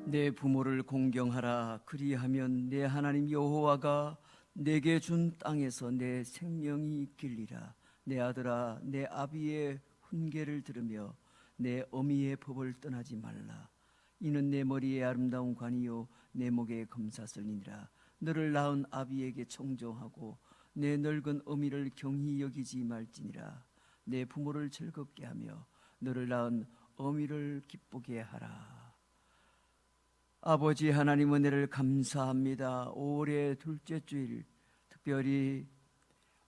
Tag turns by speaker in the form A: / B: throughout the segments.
A: 내 부모를 공경하라. 그리하면 내 하나님 여호와가 내게 준 땅에서 내 생명이 길리라. 내 아들아, 내 아비의 훈계를 들으며 내 어미의 법을 떠나지 말라. 이는 내 머리에 아름다운 관이요 내 목에 금사슬이니라. 너를 낳은 아비에게 청종하고 내 늙은 어미를 경히 여기지 말지니라. 내 부모를 즐겁게 하며 너를 낳은 어미를 기쁘게 하라. 아버지 하나님, 은혜를 감사합니다. 올해 둘째 주일, 특별히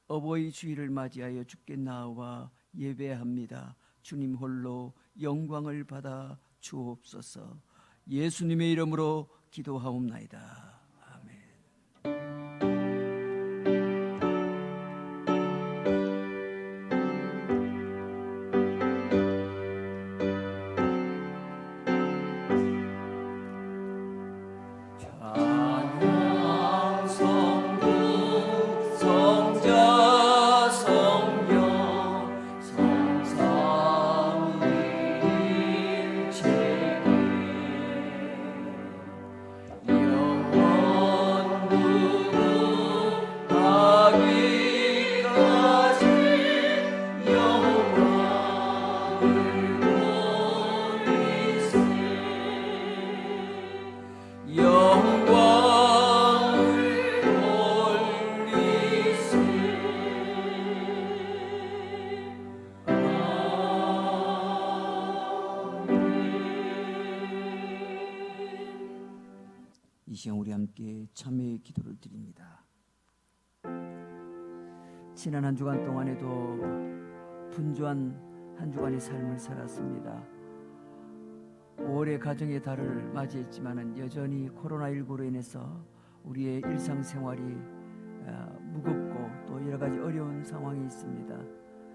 A: 어버이 주일을 맞이하여 주께 나와 예배합니다. 주님 홀로 영광을 받아 주옵소서. 예수님의 이름으로 기도하옵나이다. 이 시간 우리 함께 참회의 기도를 드립니다. 지난 한 주간 동안에도 분주한 한 주간의 삶을 살았습니다. 5월의 가정의 달을 맞이했지만 여전히 코로나19로 인해서 우리의 일상생활이 무겁고 또 여러 가지 어려운 상황이 있습니다.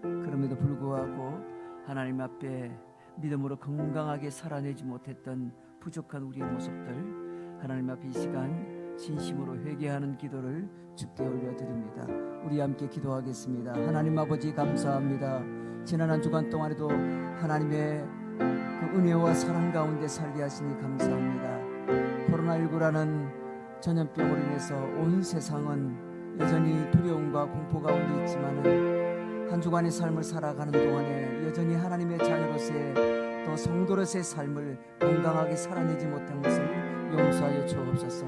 A: 그럼에도 불구하고 하나님 앞에 믿음으로 건강하게 살아내지 못했던 부족한 우리의 모습들, 하나님 앞에 이 시간 진심으로 회개하는 기도를 주께 올려드립니다. 우리 함께 기도하겠습니다. 하나님 아버지, 감사합니다. 지난 한 주간 동안에도 하나님의 그 은혜와 사랑 가운데 살게 하시니 감사합니다. 코로나19라는 전염병으로 인해서 온 세상은 여전히 두려움과 공포 가운데 있지만 한 주간의 삶을 살아가는 동안에 여전히 하나님의 자녀로서의 또 성도로서의 삶을 건강하게 살아내지 못한 것을 용서하여 주옵소서.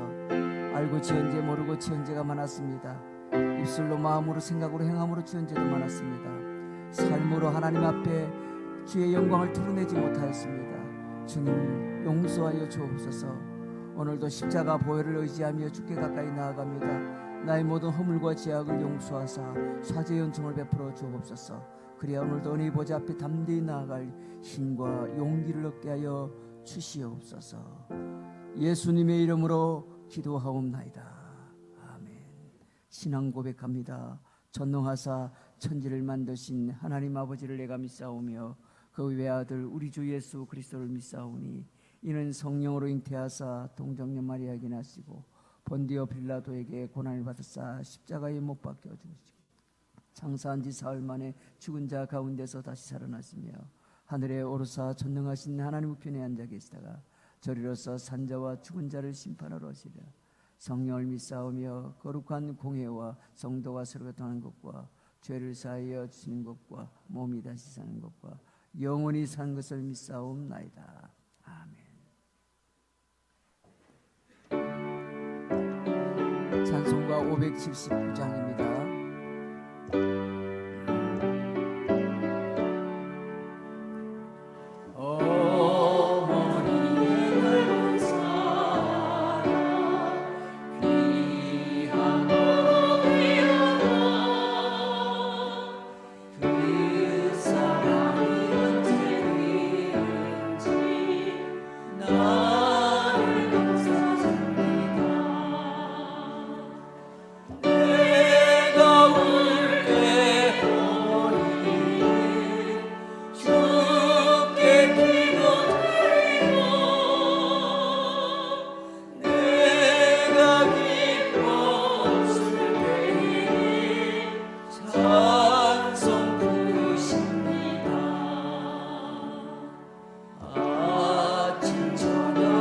A: 알고 지은 죄, 모르고 지은 죄가 많았습니다. 입술로, 마음으로, 생각으로, 행함으로 지은 죄도 많았습니다. 삶으로 하나님 앞에 주의 영광을 드러내지 못하였습니다. 주님, 용서하여 주옵소서. 오늘도 십자가 보혈을 의지하며 주께 가까이 나아갑니다. 나의 모든 허물과 죄악을 용서하사 사죄 연총을 베풀어 주옵소서. 그래야 오늘도 은혜의 보좌 앞에 담대히 나아갈 힘과 용기를 얻게 하여 주시옵소서. 예수님의 이름으로 기도하옵나이다. 아멘. 신앙 고백합니다. 전능하사 천지를 만드신 하나님 아버지를 내가 믿사오며 그 외아들 우리 주 예수 그리스도를 믿사오니 이는 성령으로 잉태하사 동정녀 마리아에게 나시고 본디오 빌라도에게 고난을 받으사 십자가에 못 박혀 죽으시고 장사한 지 사흘 만에 죽은 자 가운데서 다시 살아나시며 하늘에 오르사 전능하신 하나님 우편에 앉아 계시다가 저리로서 산자와 죽은 자를 심판하러 오시리라. 성령을 믿사오며 거룩한 공회와 성도와 서로 교통하는 것과 죄를 사하여 주시는 것과 몸이 다시 사는 것과 영원히 사는 것을 믿사옵나이다. 아멘. 찬송가 579장입니다. 아침 저녁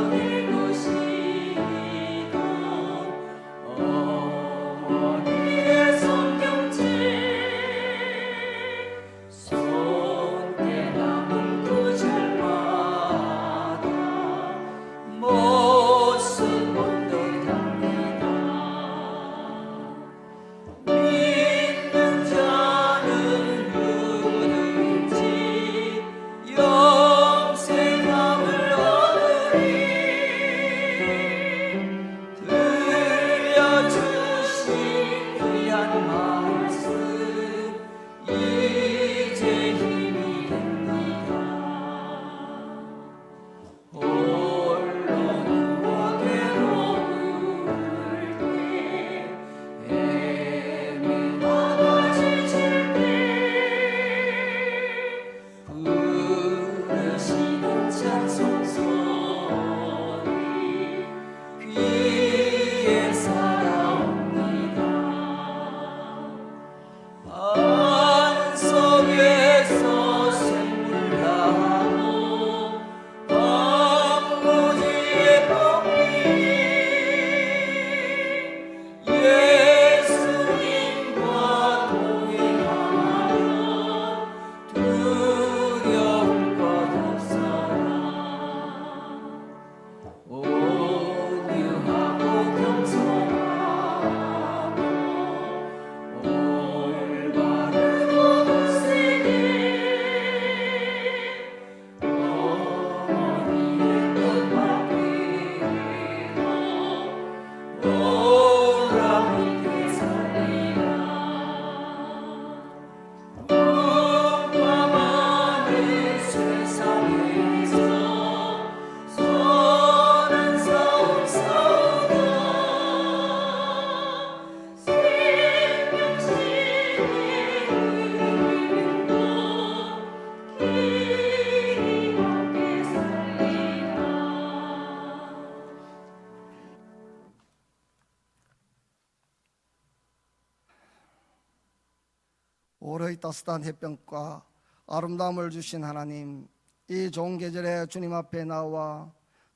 B: 올해의 따스한 햇볕과 아름다움을 주신 하나님, 이 좋은 계절에 주님 앞에 나와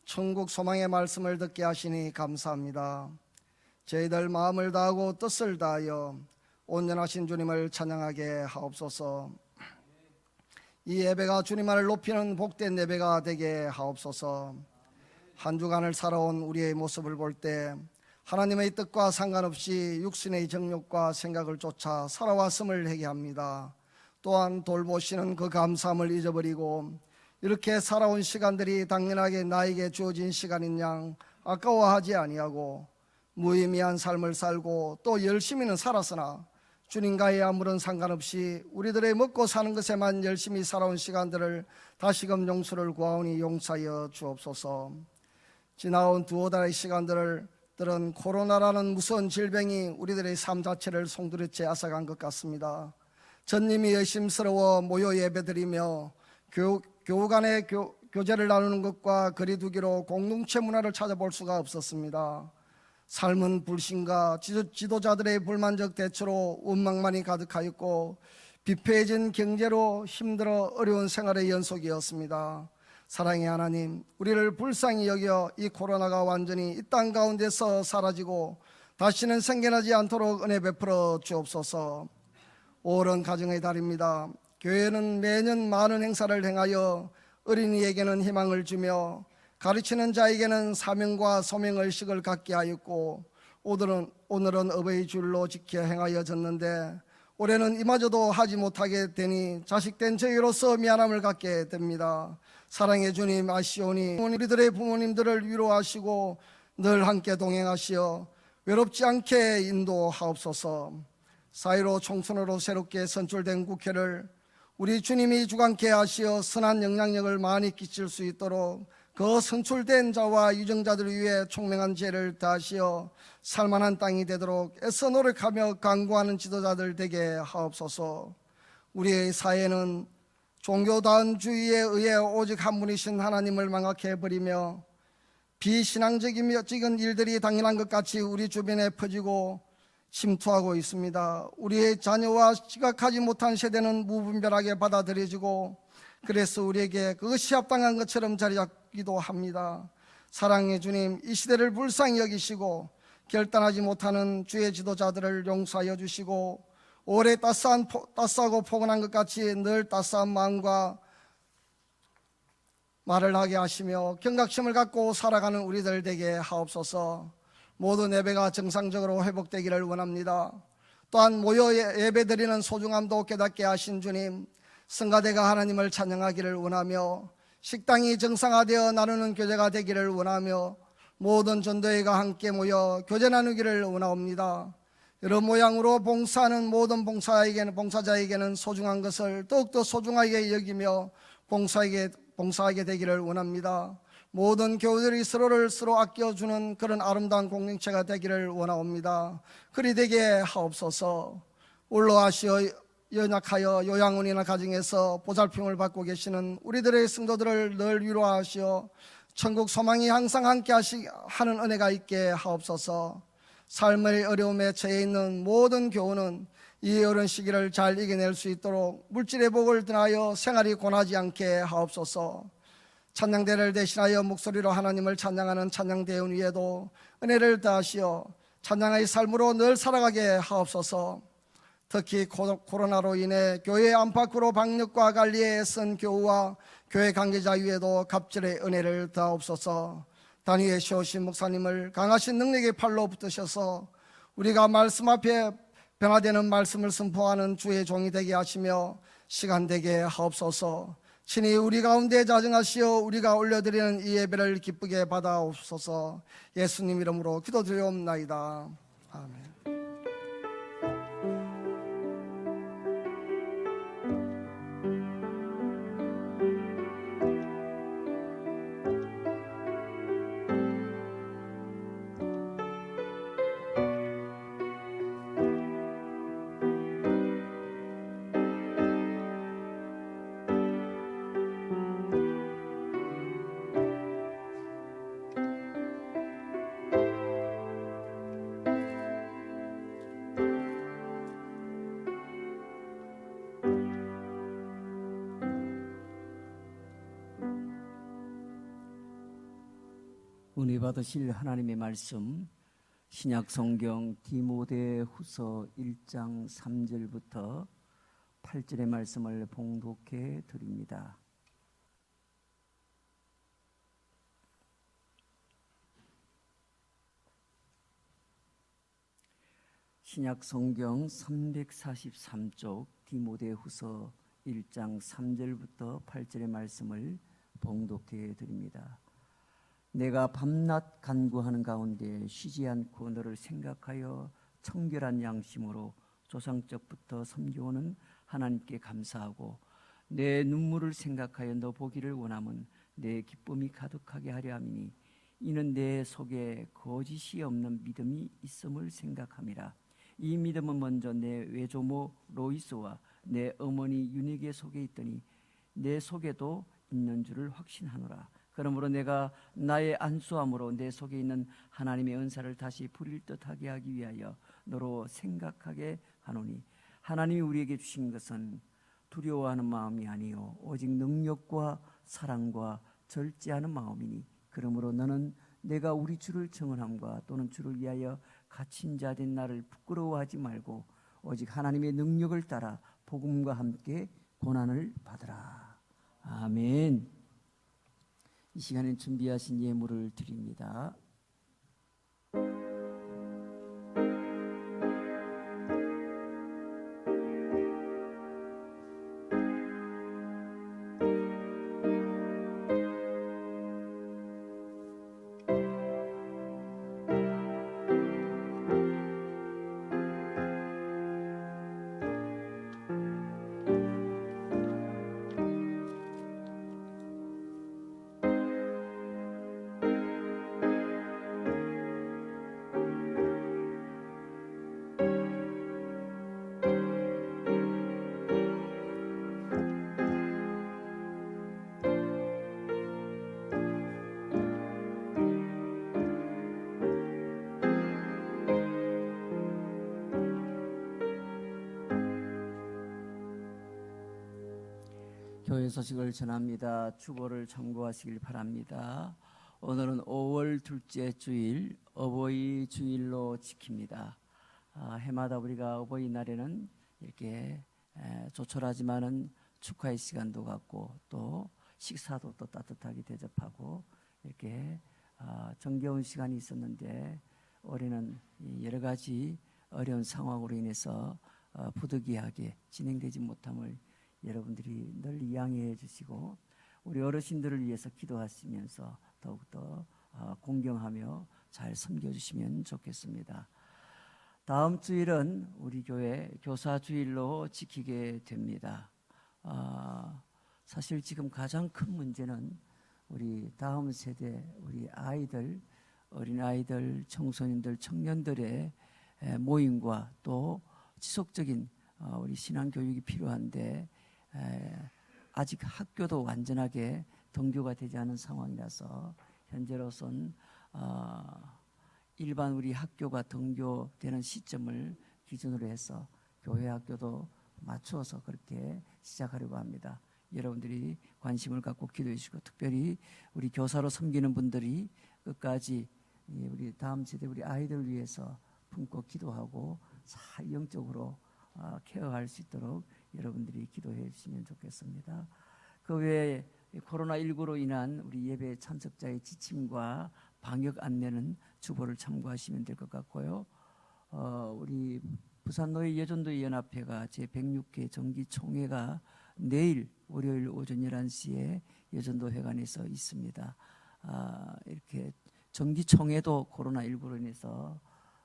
B: 천국 소망의 말씀을 듣게 하시니 감사합니다. 저희들 마음을 다하고 뜻을 다하여 온전하신 주님을 찬양하게 하옵소서. 이 예배가 주님을 높이는 복된 예배가 되게 하옵소서. 한 주간을 살아온 우리의 모습을 볼 때 하나님의 뜻과 상관없이 육신의 정욕과 생각을 쫓아 살아왔음을 회개합니다. 또한 돌보시는 그 감사함을 잊어버리고 이렇게 살아온 시간들이 당연하게 나에게 주어진 시간인 양 아까워하지 아니하고 무의미한 삶을 살고 또 열심히는 살았으나 주님과의 아무런 상관없이 우리들의 먹고 사는 것에만 열심히 살아온 시간들을 다시금 용서를 구하오니 용서하여 주옵소서. 지나온 두어 달의 시간들은 코로나라는 무서운 질병이 우리들의 삶 자체를 송두리째 앗아간 것 같습니다. 전님이 의심스러워 모여 예배드리며 교우 간의 교제를 나누는 것과 거리두기로 공동체 문화를 찾아볼 수가 없었습니다. 삶은 불신과 지도자들의 불만적 대처로 원망만이 가득하였고 비폐해진 경제로 힘들어 어려운 생활의 연속이었습니다. 사랑의 하나님, 우리를 불쌍히 여겨 이 코로나가 완전히 이 땅 가운데서 사라지고 다시는 생겨나지 않도록 은혜 베풀어 주옵소서. 5월은 가정의 달입니다. 교회는 매년 많은 행사를 행하여 어린이에게는 희망을 주며 가르치는 자에게는 사명과 소명의식을 갖게 하였고 오늘은 어버이 줄로 지켜 행하여졌는데 올해는 이마저도 하지 못하게 되니 자식된 저희로서 미안함을 갖게 됩니다. 사랑의 주님 아시오니 우리들의 부모님들을 위로하시고 늘 함께 동행하시어 외롭지 않게 인도하옵소서. 4.15 총선으로 새롭게 선출된 국회를 우리 주님이 주관케 하시어 선한 영향력을 많이 끼칠 수 있도록 그 선출된 자와 유정자들을 위해 총명한 지혜를 다하시어 살만한 땅이 되도록 애써 노력하며 강구하는 지도자들 되게 하옵소서. 우리의 사회는 종교다원주의에 의해 오직 한 분이신 하나님을 망각해버리며 비신앙적인 일들이 당연한 것 같이 우리 주변에 퍼지고 침투하고 있습니다. 우리의 자녀와 지각하지 못한 세대는 무분별하게 받아들여지고 그래서 우리에게 그것이 합당한 것처럼 자리 잡기도 합니다. 사랑의 주님, 이 시대를 불쌍히 여기시고 결단하지 못하는 주의 지도자들을 용서하여 주시고 올해 따스하고 포근한 것 같이 늘 따스한 마음과 말을 하게 하시며 경각심을 갖고 살아가는 우리들 되게 하옵소서. 모든 예배가 정상적으로 회복되기를 원합니다. 또한 모여 예배드리는 소중함도 깨닫게 하신 주님, 성가대가 하나님을 찬양하기를 원하며 식당이 정상화되어 나누는 교제가 되기를 원하며 모든 전도회가 함께 모여 교제 나누기를 원하옵니다. 여러 모양으로 봉사하는 모든 봉사자에게는 소중한 것을 더욱더 소중하게 여기며 봉사하게 되기를 원합니다. 모든 교우들이 서로를 아껴주는 그런 아름다운 공동체가 되기를 원하옵니다. 그리 되게 하옵소서. 올로하시어 연약하여 요양원이나 가정에서 보살핌을 받고 계시는 우리들의 성도들을 늘 위로하시어 천국 소망이 항상 함께 하는 은혜가 있게 하옵소서. 삶의 어려움에 처해 있는 모든 교우는 이 어려운 시기를 잘 이겨낼 수 있도록 물질의 복을 등하여 생활이 고나지 않게 하옵소서. 찬양대를 대신하여 목소리로 하나님을 찬양하는 찬양대원 위에도 은혜를 다하시어 찬양의 삶으로 늘 살아가게 하옵소서. 특히 코로나로 인해 교회 안팎으로 방역과 관리에 애쓴 교우와 교회 관계자 위에도 갑절의 은혜를 다옵소서. 단위에 세우신 목사님을 강하신 능력의 팔로 붙드셔서 우리가 말씀 앞에 변화되는 말씀을 선포하는 주의 종이 되게 하시며 시간 되게 하옵소서. 친히 우리 가운데 자정하시어 우리가 올려드리는 이 예배를 기쁘게 받아옵소서. 예수님 이름으로 기도드리옵나이다. 아멘.
A: 은혜 받으실 하나님의 말씀 신약 성경 디모데후서 1장 3절부터 8절의 말씀을 봉독해 드립니다. 신약 성경 343쪽 디모데후서 1장 3절부터 8절의 말씀을 봉독해 드립니다. 내가 밤낮 간구하는 가운데 쉬지 않고 너를 생각하여 청결한 양심으로 조상적부터 섬겨오는 하나님께 감사하고 내 눈물을 생각하여 너 보기를 원함은 내 기쁨이 가득하게 하려 함이니 이는 내 속에 거짓이 없는 믿음이 있음을 생각함이라. 이 믿음은 먼저 내 외조모 로이스와 내 어머니 유니게 속에 있더니 내 속에도 있는 줄을 확신하노라. 그러므로 내가 나의 안수함으로 내 속에 있는 하나님의 은사를 다시 부릴 듯하게 하기 위하여 너로 생각하게 하노니 하나님이 우리에게 주신 것은 두려워하는 마음이 아니요 오직 능력과 사랑과 절제하는 마음이니 그러므로 너는 내가 우리 주를 청언함과 또는 주를 위하여 갇힌 자 된 나를 부끄러워하지 말고 오직 하나님의 능력을 따라 복음과 함께 고난을 받으라. 아멘. 이 시간에 준비하신 예물을 드립니다. 교회 소식을 전합니다. 주보를 참고하시길 바랍니다. 오늘은 5월 둘째 주일 어버이 주일로 지킵니다. 해마다 우리가 어버이날에는 이렇게 조촐하지만은 축하의 시간도 갖고 또 식사도 또 따뜻하게 대접하고 이렇게 정겨운 시간이 있었는데 올해는 여러 가지 어려운 상황으로 인해서 부득이하게 진행되지 못함을 여러분들이 늘 이양해 주시고 우리 어르신들을 위해서 기도하시면서 더욱더 공경하며 잘 섬겨주시면 좋겠습니다. 다음 주일은 우리 교회 교사주일로 지키게 됩니다. 사실 지금 가장 큰 문제는 우리 다음 세대 우리 아이들, 어린아이들, 청소년들, 청년들의 모임과 또 지속적인 우리 신앙교육이 필요한데 아직 학교도 완전하게 등교가 되지 않은 상황이라서 현재로선 일반 우리 학교가 등교되는 시점을 기준으로 해서 교회 학교도 맞추어서 그렇게 시작하려고 합니다. 여러분들이 관심을 갖고 기도해 주시고 특별히 우리 교사로 섬기는 분들이 끝까지 우리 다음 세대 우리 아이들을 위해서 품고 기도하고 잘 영적으로 케어할 수 있도록 여러분들이 기도해 주시면 좋겠습니다. 그 외에 코로나19로 인한 우리 예배 참석자의 지침과 방역 안내는 주보를 참고하시면 될 것 같고요. 우리 부산노예 예전도회 연합회가 제106회 정기총회가 내일 월요일 오전 11시에 예전도회관에서 있습니다. 이렇게 정기총회도 코로나19로 인해서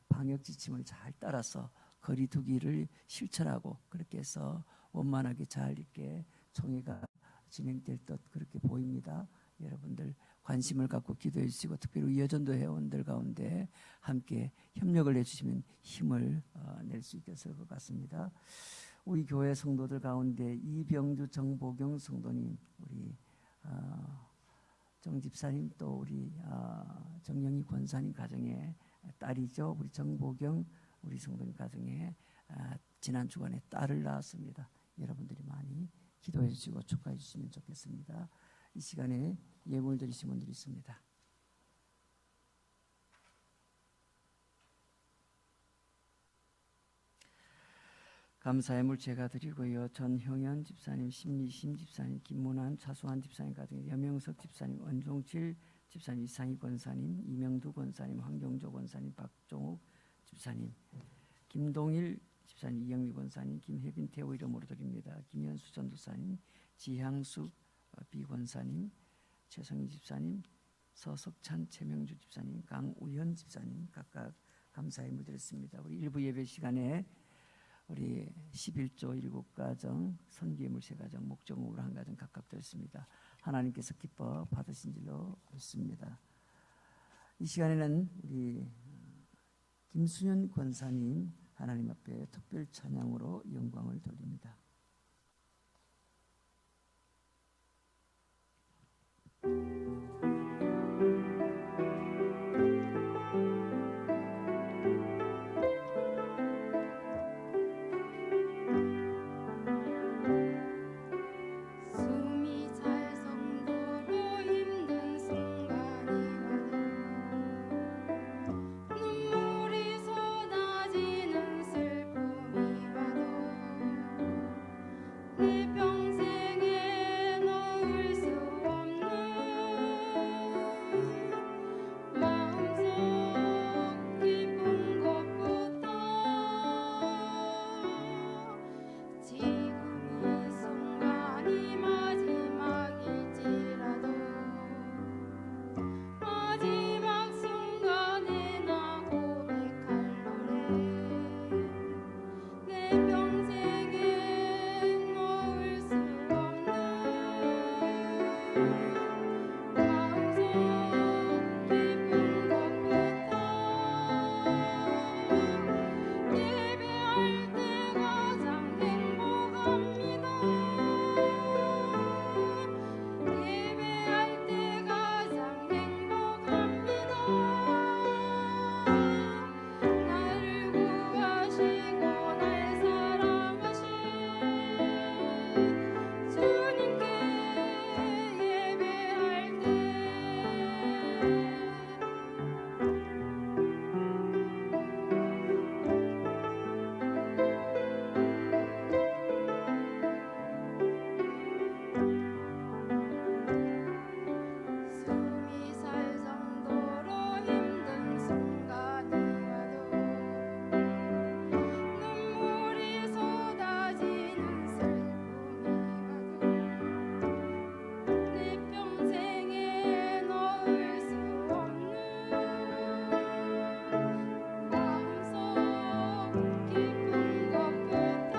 A: 방역 지침을 잘 따라서 거리 두기를 실천하고 그렇게 해서 원만하게 잘 이렇게 총회가 진행될 듯 그렇게 보입니다. 여러분들 관심을 갖고 기도해 주시고 특별히 여전도 회원들 가운데 함께 협력을 해주시면 힘을 낼 수 있게 될 것 같습니다. 우리 교회 성도들 가운데 이병주 정보경 성도님, 우리 정 집사님 또 우리 정영희 권사님 가정의 딸이죠. 우리 정보경 우리 성도님 가정에 지난 주간에 딸을 낳았습니다. 여러분들이 많이 기도해 주시고 축하해 주시면 좋겠습니다. 이 시간에 예물 드리신 분들이 있습니다. 감사의 물 제가 드리고요. 전형현 집사님, 심미심 집사님, 김문환, 차수환 집사님 가정, 여명석 집사님, 원종칠 집사님, 이상희 권사님, 이명두 권사님, 황경조 권사님, 박종욱 집사님, 김동일 집사님, 이영미 권사님, 김혜빈 태호 이름으로 드립니다. 김현수 전도사님, 지향수 비권사님, 최성희 집사님, 서석찬 최명주 집사님, 강우현 집사님 각각 감사의 물 드렸습니다. 우리 일부 예배 시간에 우리 11조 7가정, 선기물 3가정, 목적물로 1가정 각각 드렸습니다. 하나님께서 기뻐 받으신 줄로 믿습니다. 이 시간에는 우리 김수현 권사님 하나님 앞에 특별 찬양으로 영광을 돌립니다.
C: 숨이 찰 정도로 힘든 순간이 와도 눈물이 쏟아지는 슬픔이 와도 내 평생에 놓을 수 없는 마음속 깊은 곳부터 지금 이 순간이 마지막일지라도 마지막 순간에 나 고백할 노래 내 평생에 놓을 수 없는 마음속 깊은 곳부터 예배할 때 가장 행복합니다. 예배할 때 가장 행복합니다. 나를 구하시고 날 사랑하신 주님께 예배할 때 숨이 살 정도로 힘든 순간이 와도 눈물이 쏟아지는 슬픔이 와도 내 평생에 놓을 수 없는 마음속 깊은 곳부터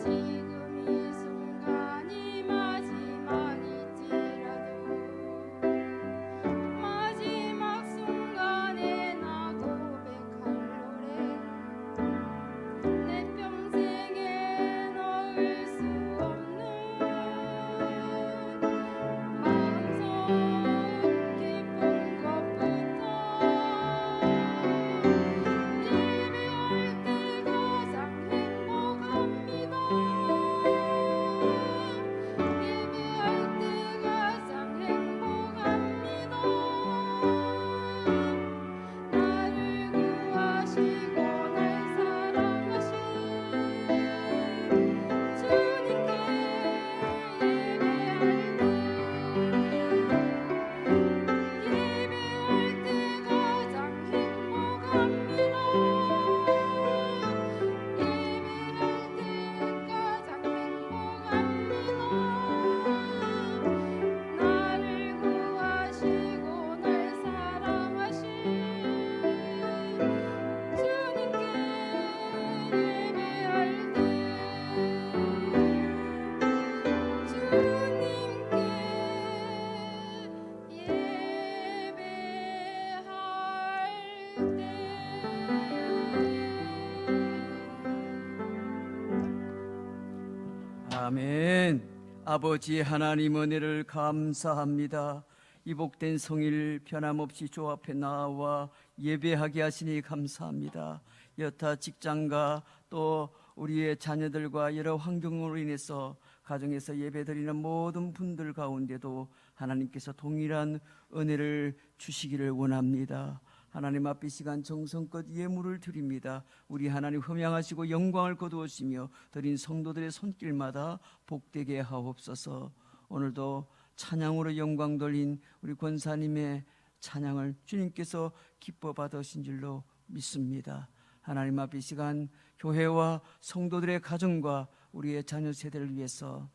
C: 지금 이 순간이 마지막일지라도 마지막 순간에 나 고백할 노래 내 평생에 놓을 수 없는 마음속 깊은 곳부터 예배할 때 가장 행복합니다. 예배할 때 가장 행복합니다. 나를 구하시고 날 사랑하신 주님께 예배할 때 가장 행복합니다. 예배할 때 가장 행복합니다. 나를 구하시고 날 사랑하신 주님께 예배할 때
A: 아멘. 아버지 하나님 은혜를 감사합니다. 이 복된 성일 변함없이 주 앞에 나와 예배하게 하시니 감사합니다. 여타 직장과 또 우리의 자녀들과 여러 환경으로 인해서 가정에서 예배드리는 모든 분들 가운데도 하나님께서 동일한 은혜를 주시기를 원합니다. 하나님 앞에 이 시간 정성껏 예물을 드립니다. 우리 하나님 흠양하시고 영광을 거두시며 드린 성도들의 손길마다 복되게 하옵소서. 오늘도 찬양으로 영광 돌린 우리 권사님의 찬양을 주님께서 기뻐 받으신 줄로 믿습니다. 하나님 앞에 이 시간 교회와 성도들의 가정과 우리의 자녀 세대를 위해서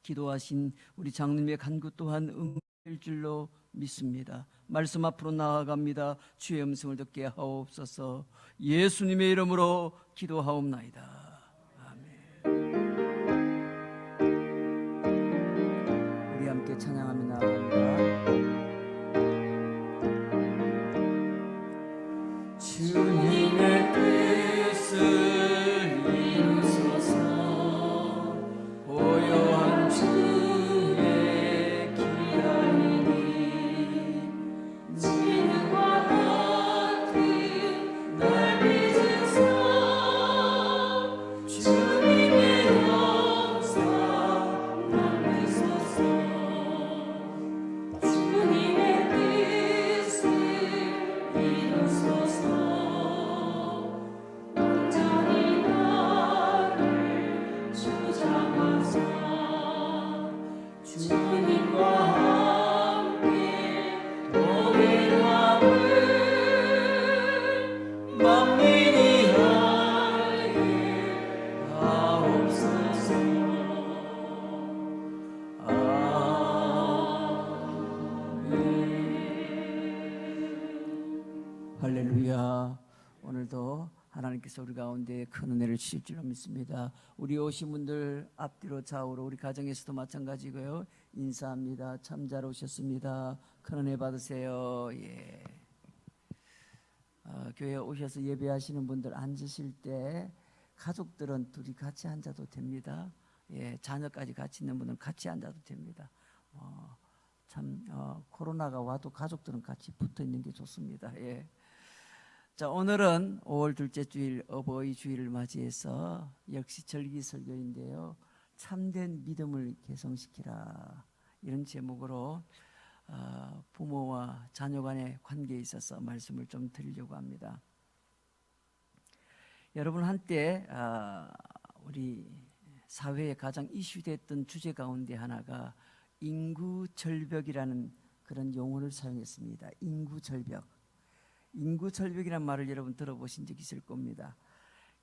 A: 기도하신 우리 장로님의 간구 또한 응될 줄로 믿습니다. 말씀 앞으로 나아갑니다. 주의 음성을 듣게 하옵소서. 예수님의 이름으로 기도하옵나이다. 아멘. 우리 함께 찬양하며 나아갑니다. 주님의 뜻을 이루소서. 고요한 주의 기다리니 지금과 같은 날 믿으사 주님의 영상 남기소서. 주님의 뜻을 이루소서. 온전히 나를 주장하사 주님과 함께 동행함을 만민이 알게 하옵소서. 아멘. 할렐루야. 오늘도 하나님께서 우리 가운데 큰 은혜를 주실 줄로 믿습니다. 우리 오신 분들 앞뒤로 좌우로 우리 가정에서도 마찬가지고요. 인사합니다. 참 잘 오셨습니다. 큰 은혜 받으세요. 예. 교회에 오셔서 예배하시는 분들 앉으실 때 가족들은 둘이 같이 앉아도 됩니다. 예, 자녀까지 같이 있는 분들은 같이 앉아도 됩니다. 코로나가 와도 가족들은 같이 붙어 있는 게 좋습니다. 예. 자, 오늘은 5월 둘째 주일 어버이 주일을 맞이해서 역시 절기 설교인데요. 참된 믿음을 개성시키라, 이런 제목으로 부모와 자녀 간의 관계에 있어서 말씀을 좀 드리려고 합니다. 여러분, 한때 우리 사회에 가장 이슈됐던 주제 가운데 하나가 인구절벽이라는 그런 용어를 사용했습니다. 인구절벽. 인구절벽이라는 말을 여러분 들어보신 적 있을 겁니다.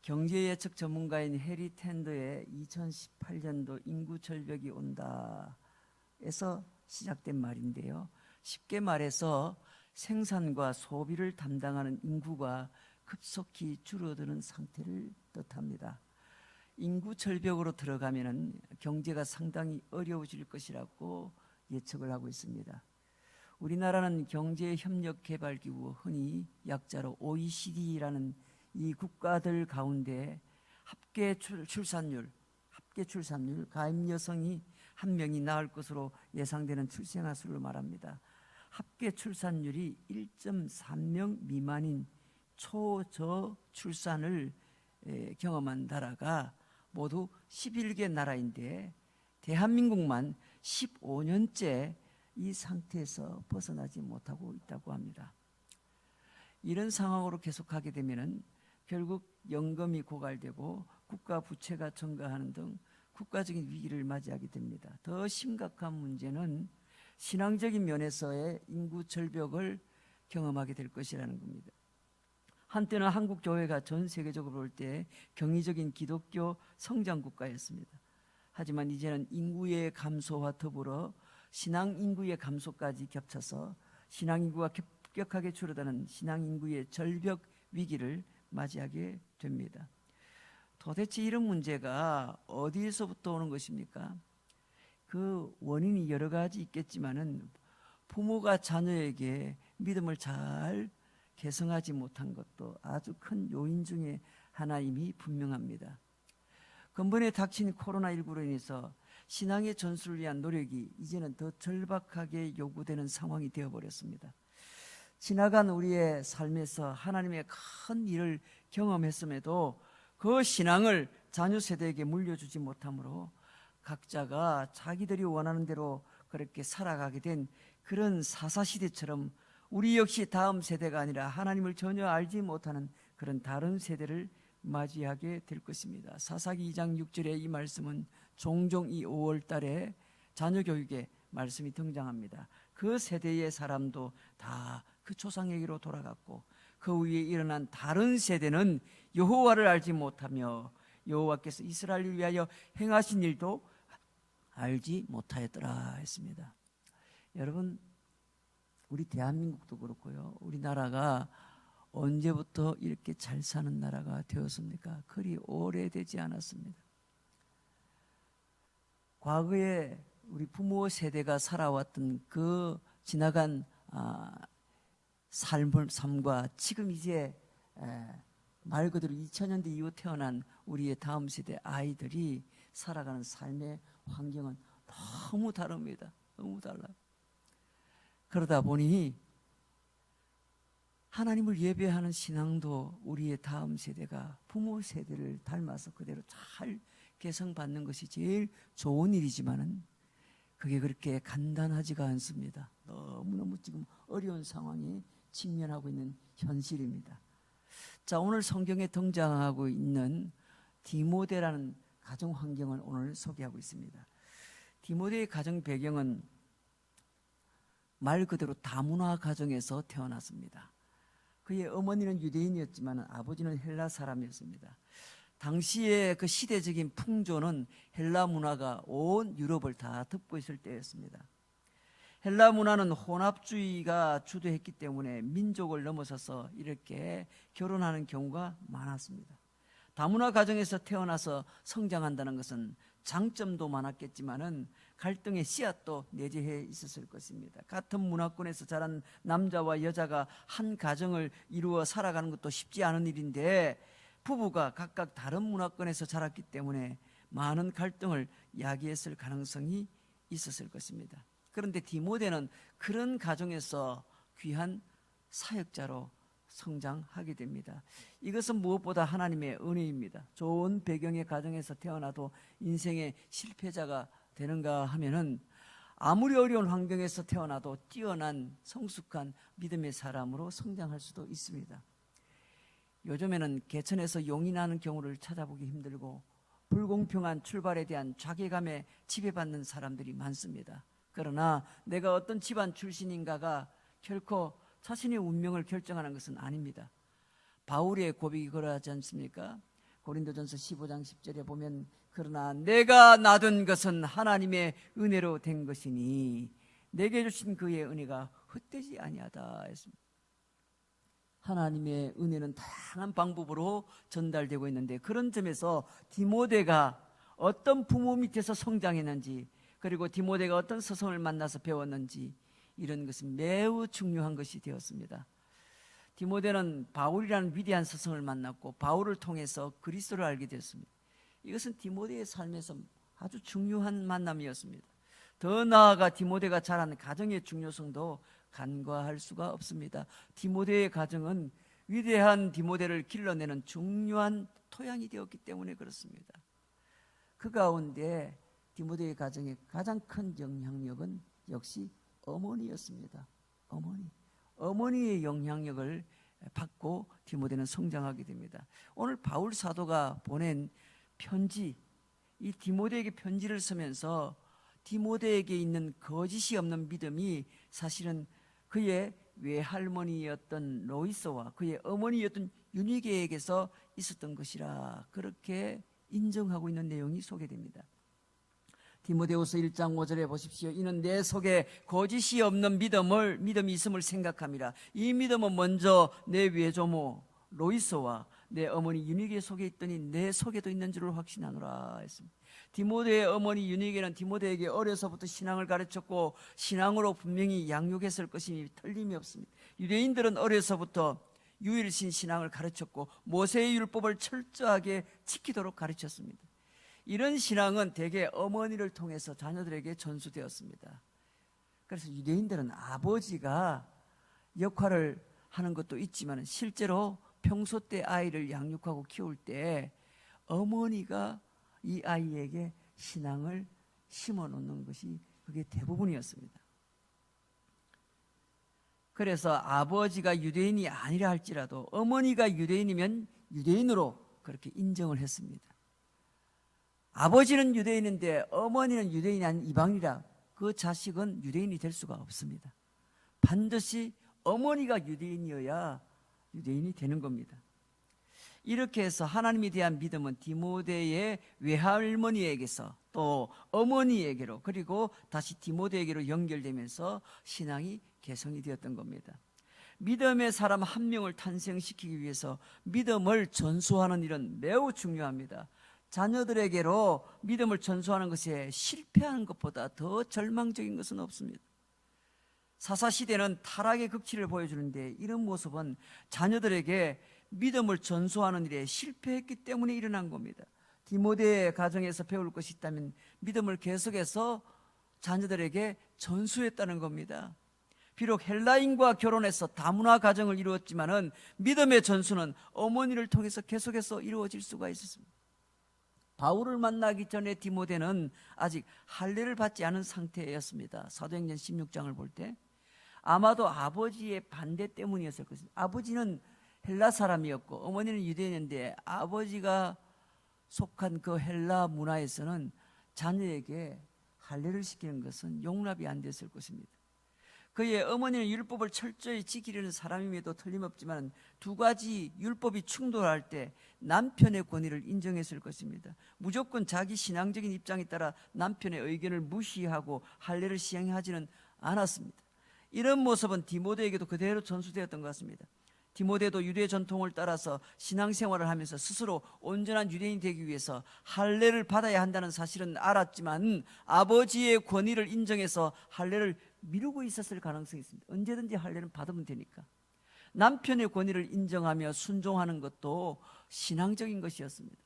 A: 경제예측 전문가인 해리 텐더의 2018년도 인구절벽이 온다에서 시작된 말인데요. 쉽게 말해서 생산과 소비를 담당하는 인구가 급속히 줄어드는 상태를 뜻합니다. 인구절벽으로 들어가면 경제가 상당히 어려워질 것이라고 예측을 하고 있습니다. 우리나라는 경제협력개발기구, 흔히 약자로 OECD라는 이 국가들 가운데 합계 출산율, 가임 여성이 한 명이 낳을 것으로 예상되는 출생아 수를 말합니다. 합계 출산율이 1.3명 미만인 초저출산을 경험한 나라가 모두 11개 나라인데 대한민국만 15년째 이 상태에서 벗어나지 못하고 있다고 합니다. 이런 상황으로 계속하게 되면 결국 연금이 고갈되고 국가 부채가 증가하는 등 국가적인 위기를 맞이하게 됩니다. 더 심각한 문제는 신앙적인 면에서의 인구 절벽을 경험하게 될 것이라는 겁니다. 한때는 한국 교회가 전 세계적으로 볼 때 경이적인 기독교 성장 국가였습니다. 하지만 이제는 인구의 감소와 더불어 신앙 인구의 감소까지 겹쳐서 신앙 인구가 급격하게 줄어드는 신앙 인구의 절벽 위기를 맞이하게 됩니다. 도대체 이런 문제가 어디에서부터 오는 것입니까? 그 원인이 여러 가지 있겠지만은 부모가 자녀에게 믿음을 잘 개성하지 못한 것도 아주 큰 요인 중에 하나임이 분명합니다. 근본에 닥친 코로나19로 인해서 신앙의 전수를 위한 노력이 이제는 더 절박하게 요구되는 상황이 되어버렸습니다. 지나간 우리의 삶에서 하나님의 큰 일을 경험했음에도 그 신앙을 자녀 세대에게 물려주지 못하므로 각자가 자기들이 원하는 대로 그렇게 살아가게 된 그런 사사시대처럼 우리 역시 다음 세대가 아니라 하나님을 전혀 알지 못하는 그런 다른 세대를 맞이하게 될 것입니다. 사사기 2장 6절의 이 말씀은 종종 이 5월 달에 자녀 교육에 말씀이 등장합니다. 그 세대의 사람도 다 그 조상에게로 돌아갔고 그 위에 일어난 다른 세대는 여호와를 알지 못하며 여호와께서 이스라엘을 위하여 행하신 일도 알지 못하였더라 했습니다. 여러분, 우리 대한민국도 그렇고요, 우리나라가 언제부터 이렇게 잘 사는 나라가 되었습니까? 그리 오래되지 않았습니다. 과거에 우리 부모 세대가 살아왔던 그 지나간 삶과 지금 이제 말 그대로 2000년대 이후 태어난 우리의 다음 세대 아이들이 살아가는 삶의 환경은 너무 다릅니다. 너무 달라요. 그러다 보니 하나님을 예배하는 신앙도 우리의 다음 세대가 부모 세대를 닮아서 그대로 잘 개성받는 것이 제일 좋은 일이지만은 그게 그렇게 간단하지가 않습니다. 너무너무 지금 어려운 상황에 직면하고 있는 현실입니다. 자, 오늘 성경에 등장하고 있는 디모데라는 가정 환경을 오늘 소개하고 있습니다. 디모데의 가정 배경은 말 그대로 다문화 가정에서 태어났습니다. 그의 어머니는 유대인이었지만 아버지는 헬라 사람이었습니다. 당시의 그 시대적인 풍조는 헬라 문화가 온 유럽을 다 덮고 있을 때였습니다. 헬라 문화는 혼합주의가 주도했기 때문에 민족을 넘어서서 이렇게 결혼하는 경우가 많았습니다. 다문화 가정에서 태어나서 성장한다는 것은 장점도 많았겠지만은 갈등의 씨앗도 내재해 있었을 것입니다. 같은 문화권에서 자란 남자와 여자가 한 가정을 이루어 살아가는 것도 쉽지 않은 일인데 부부가 각각 다른 문화권에서 자랐기 때문에 많은 갈등을 야기했을 가능성이 있었을 것입니다. 그런데 디모데는 그런 가정에서 귀한 사역자로 성장하게 됩니다. 이것은 무엇보다 하나님의 은혜입니다. 좋은 배경의 가정에서 태어나도 인생의 실패자가 되는가 하면은 아무리 어려운 환경에서 태어나도 뛰어난 성숙한 믿음의 사람으로 성장할 수도 있습니다. 요즘에는 개천에서 용이 나는 경우를 찾아보기 힘들고 불공평한 출발에 대한 자괴감에 지배받는 사람들이 많습니다. 그러나 내가 어떤 집안 출신인가가 결코 자신의 운명을 결정하는 것은 아닙니다. 바울의 고백이 그러하지 않습니까? 고린도전서 15장 10절에 보면 그러나 내가 낳은 것은 하나님의 은혜로 된 것이니 내게 주신 그의 은혜가 헛되지 아니하다 했습니다. 하나님의 은혜는 다양한 방법으로 전달되고 있는데 그런 점에서 디모데가 어떤 부모 밑에서 성장했는지 그리고 디모데가 어떤 서성을 만나서 배웠는지 이런 것은 매우 중요한 것이 되었습니다. 디모데는 바울이라는 위대한 스승을 만났고 바울을 통해서 그리스도를 알게 되었습니다. 이것은 디모데의 삶에서 아주 중요한 만남이었습니다. 더 나아가 디모데가 자란 가정의 중요성도 간과할 수가 없습니다. 디모데의 가정은 위대한 디모데를 길러내는 중요한 토양이 되었기 때문에 그렇습니다. 그 가운데 디모데의 가정의 가장 큰 영향력은 역시 어머니였습니다. 어머니의 영향력을 받고 디모데는 성장하게 됩니다. 오늘 바울 사도가 보낸 편지, 이 디모데에게 편지를 쓰면서 디모데에게 있는 거짓이 없는 믿음이 사실은 그의 외할머니였던 로이서와 그의 어머니였던 유니게에게서 있었던 것이라 그렇게 인정하고 있는 내용이 소개됩니다. 디모데후서 1장 5절에 보십시오. 이는 내 속에 거짓이 없는 믿음이 있음을 생각함이라. 이 믿음은 먼저 내 외조모 로이서와 내 어머니 유니게 속에 있더니 내 속에도 있는 줄을 확신하노라 했습니다. 디모데의 어머니 유니게는 디모데에게 어려서부터 신앙을 가르쳤고 신앙으로 분명히 양육했을 것이 틀림이 없습니다. 유대인들은 어려서부터 유일신 신앙을 가르쳤고 모세의 율법을 철저하게 지키도록 가르쳤습니다. 이런 신앙은 대개 어머니를 통해서 자녀들에게 전수되었습니다. 그래서 유대인들은 아버지가 역할을 하는 것도 있지만 실제로 평소 때 아이를 양육하고 키울 때 어머니가 이 아이에게 신앙을 심어 놓는 것이 그게 대부분이었습니다. 그래서 아버지가 유대인이 아니라 할지라도 어머니가 유대인이면 유대인으로 그렇게 인정을 했습니다. 아버지는 유대인인데 어머니는 유대인이 아닌 이방이라 그 자식은 유대인이 될 수가 없습니다. 반드시 어머니가 유대인이어야 유대인이 되는 겁니다. 이렇게 해서 하나님에 대한 믿음은 디모데의 외할머니에게서 또 어머니에게로 그리고 다시 디모데에게로 연결되면서 신앙이 개성이 되었던 겁니다. 믿음의 사람 한 명을 탄생시키기 위해서 믿음을 전수하는 일은 매우 중요합니다. 자녀들에게로 믿음을 전수하는 것에 실패하는 것보다 더 절망적인 것은 없습니다. 사사시대는 타락의 극치를 보여주는데 이런 모습은 자녀들에게 믿음을 전수하는 일에 실패했기 때문에 일어난 겁니다. 디모데의 가정에서 배울 것이 있다면 믿음을 계속해서 자녀들에게 전수했다는 겁니다. 비록 헬라인과 결혼해서 다문화 가정을 이루었지만은 믿음의 전수는 어머니를 통해서 계속해서 이루어질 수가 있었습니다. 바울을 만나기 전에 디모데는 아직 할례를 받지 않은 상태였습니다. 사도행전 16장을 볼 때 아마도 아버지의 반대 때문이었을 것입니다. 아버지는 헬라 사람이었고 어머니는 유대인인데 아버지가 속한 그 헬라 문화에서는 자녀에게 할례를 시키는 것은 용납이 안 됐을 것입니다. 그의 어머니는 율법을 철저히 지키려는 사람임에도 틀림없지만 두 가지 율법이 충돌할 때 남편의 권위를 인정했을 것입니다. 무조건 자기 신앙적인 입장에 따라 남편의 의견을 무시하고 할례를 시행하지는 않았습니다. 이런 모습은 디모데에게도 그대로 전수되었던 것 같습니다. 디모데도 유대 전통을 따라서 신앙생활을 하면서 스스로 온전한 유대인이 되기 위해서 할례를 받아야 한다는 사실은 알았지만 아버지의 권위를 인정해서 할례를 미루고 있었을 가능성이 있습니다. 언제든지 할례는 받으면 되니까. 남편의 권위를 인정하며 순종하는 것도 신앙적인 것이었습니다.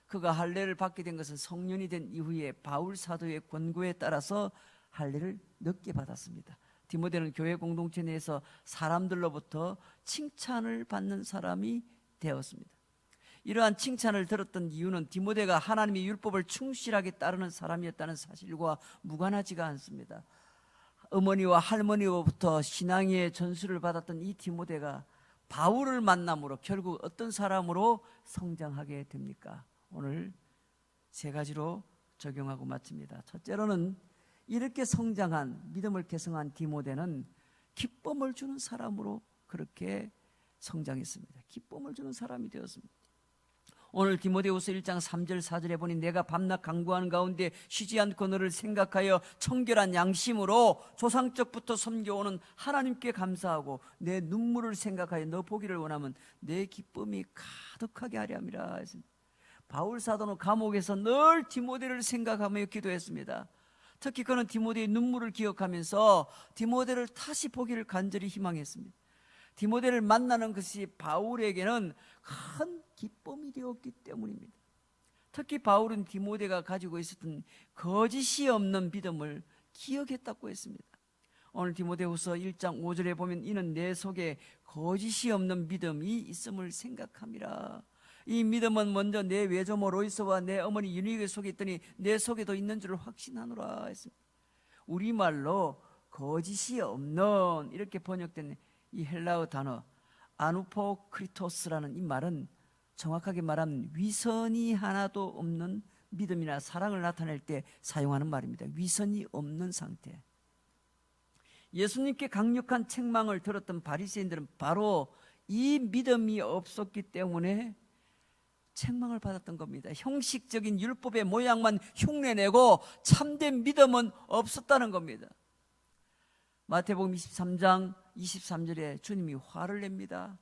A: 그가 할례를 받게 된 것은 성년이 된 이후에 바울 사도의 권고에 따라서 할례를 늦게 받았습니다. 디모데는 교회 공동체 내에서 사람들로부터 칭찬을 받는 사람이 되었습니다. 이러한 칭찬을 들었던 이유는 디모데가 하나님의 율법을 충실하게 따르는 사람이었다는 사실과 무관하지가 않습니다. 어머니와 할머니로부터 신앙의 전수를 받았던 이 디모데가 바울을 만남으로 결국 어떤 사람으로 성장하게 됩니까? 오늘 세 가지로 적용하고 마칩니다. 첫째로는 이렇게 성장한 믿음을 개성한 디모데는 기쁨을 주는 사람으로 그렇게 성장했습니다. 기쁨을 주는 사람이 되었습니다. 오늘 디모데후서 1장 3절 4절에 보니 내가 밤낮 간구하는 가운데 쉬지 않고 너를 생각하여 청결한 양심으로 조상적부터 섬겨오는 하나님께 감사하고 내 눈물을 생각하여 너 보기를 원하면 내 기쁨이 가득하게 하려 함이라 했습니다. 바울 사도는 감옥에서 늘 디모데를 생각하며 기도했습니다. 특히 그는 디모데의 눈물을 기억하면서 디모데를 다시 보기를 간절히 희망했습니다. 디모데를 만나는 것이 바울에게는 큰 기쁨이 되었기 때문입니다. 특히 바울은 디모데가 가지고 있었던 거짓이 없는 믿음을 기억했다고 했습니다. 오늘 디모데후서 1장 5절에 보면 이는 내 속에 거짓이 없는 믿음이 있음을 생각함이라. 이 믿음은 먼저 내 외조모 로이스와 내 어머니 유니게 속에 있더니 내 속에도 있는 줄 확신하노라 했습니다. 우리말로 거짓이 없는 이렇게 번역된 이 헬라어 단어 아누포크리토스라는 이 말은 정확하게 말하면 위선이 하나도 없는 믿음이나 사랑을 나타낼 때 사용하는 말입니다. 위선이 없는 상태. 예수님께 강력한 책망을 들었던 바리새인들은 바로 이 믿음이 없었기 때문에 책망을 받았던 겁니다. 형식적인 율법의 모양만 흉내내고 참된 믿음은 없었다는 겁니다. 마태복음 23장 23절에 주님이 화를 냅니다.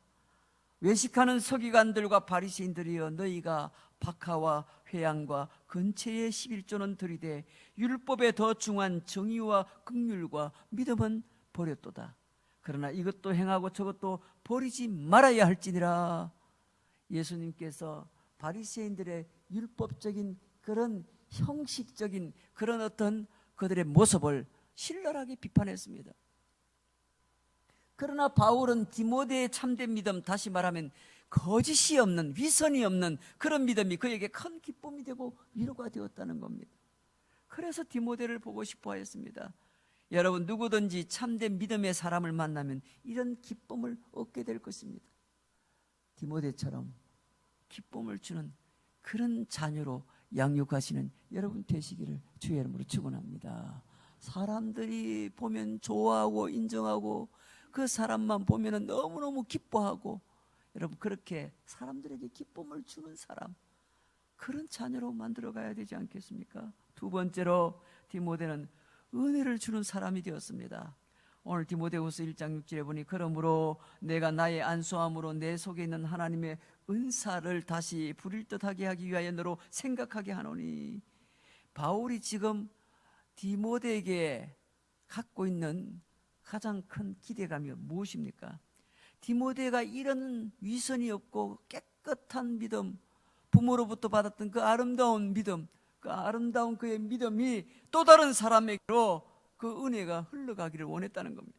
A: 외식하는 서기관들과 바리새인들이여 너희가 박하와 회양과 근처의 11조는 들이되 율법에 더 중한 정의와 긍휼과 믿음은 버렸도다. 그러나 이것도 행하고 저것도 버리지 말아야 할지니라. 예수님께서 바리새인들의 율법적인 그런 형식적인 그런 어떤 그들의 모습을 신랄하게 비판했습니다. 그러나 바울은 디모데의 참된 믿음, 다시 말하면 거짓이 없는, 위선이 없는 그런 믿음이 그에게 큰 기쁨이 되고 위로가 되었다는 겁니다. 그래서 디모데를 보고 싶어 했습니다. 여러분, 누구든지 참된 믿음의 사람을 만나면 이런 기쁨을 얻게 될 것입니다. 디모데처럼 기쁨을 주는 그런 자녀로 양육하시는 여러분 되시기를 주의 이름으로 축원합니다. 사람들이 보면 좋아하고 인정하고 그 사람만 보면 너무너무 기뻐하고, 여러분, 그렇게 사람들에게 기쁨을 주는 사람, 그런 자녀로 만들어 가야 되지 않겠습니까? 두 번째로 디모데는 은혜를 주는 사람이 되었습니다. 오늘 디모데후서 1장 6절에 보니 그러므로 내가 나의 안수함으로 내 속에 있는 하나님의 은사를 다시 부릴 듯하게 하기 위하여 너로 생각하게 하노니, 바울이 지금 디모데에게 갖고 있는 가장 큰 기대감이 무엇입니까? 디모데가 이런 위선이 없고 깨끗한 믿음, 부모로부터 받았던 그 아름다운 믿음, 그 아름다운 그의 믿음이 또 다른 사람에게로 그 은혜가 흘러가기를 원했다는 겁니다.